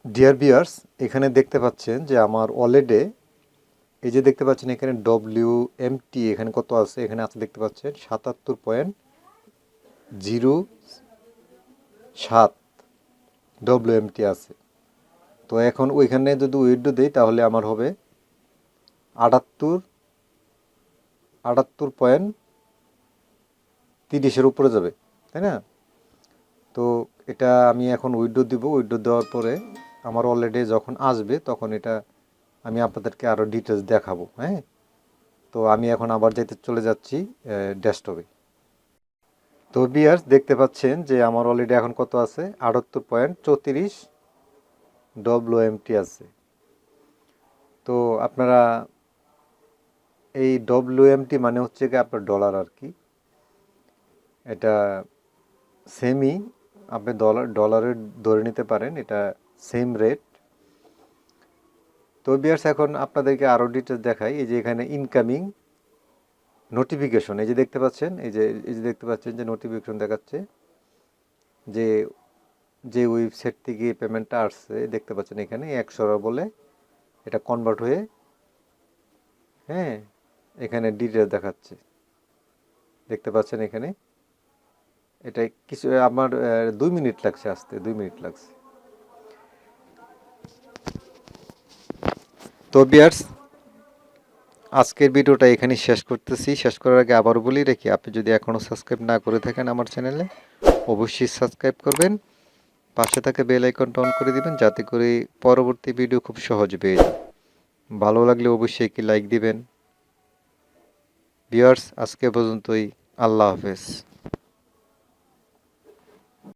Dear viewers, এখানে দেখতে পাচ্ছেন যে আমার ওয়ালেটে এই যে দেখতে পাচ্ছেন এখানে WMT এখানে কত আছে, এখানে আছে দেখতে পাচ্ছেন 77.07 WMT আছে। তো এখন ওইখানে যদি উইথড্র দিই তাহলে আমার হবে 78.30-এর উপরে যাবে, তাই না? তো এটা আমি এখন উইথড্র দিব। উইথড্র দেওয়ার পরে আমার অলরেডি যখন আসবে তখন এটা আমি আপনাদেরকে আরও ডিটেলস দেখাবো। হ্যাঁ, তো আমি এখন আবার চলে যাচ্ছি ডেস্কটপে। তো ভিউয়ার্স দেখতে পাচ্ছেন যে আমার অলরেডি এখন কত আছে, 78.34 WMT আছে। তো আপনারা এই WMT মানে হচ্ছে কি আপনার ডলার আর কি, এটা সেমই আপনি ডলারের ধরে নিতে পারেন, এটা সেম রেট। তো ভিউয়ার্স এখন আপনাদেরকে আরও ডিটেলস দেখাই। এই যে এখানে ইনকামিং নোটিফিকেশন, এই যে দেখতে পাচ্ছেন, এই যে দেখতে পাচ্ছেন যে নোটিফিকেশন দেখাচ্ছে যে যে ওয়েবসাইট থেকে পেমেন্টটা আসছে, দেখতে পাচ্ছেন এখানে 100 বলে এটা কনভার্ট হয়ে, হ্যাঁ, এখানে ডিটেলস দেখাচ্ছে, দেখতে পাচ্ছেন এখানে। এটা কিছু আমার 2 মিনিট লাগছে আসতে, 2 মিনিট লাগছে। তো ভিউয়ার্স আজকের ভিডিওটা এখানে শেষ করতেছি। শেষ করার আগে আবার বলি রেখি, আপনি যদি এখনও সাবস্ক্রাইব না করে থাকেন আমার চ্যানেলে, অবশ্যই সাবস্ক্রাইব করবেন, পাশে থাকা বেল আইকনটা অন করে দিবেন যাতে করে পরবর্তী ভিডিও খুব সহজে পেয়ে যান। ভালো লাগলে অবশ্যই একটি লাইক দিবেন। ভিউয়ার্স আজকে পর্যন্তই, আল্লাহ হাফেজ।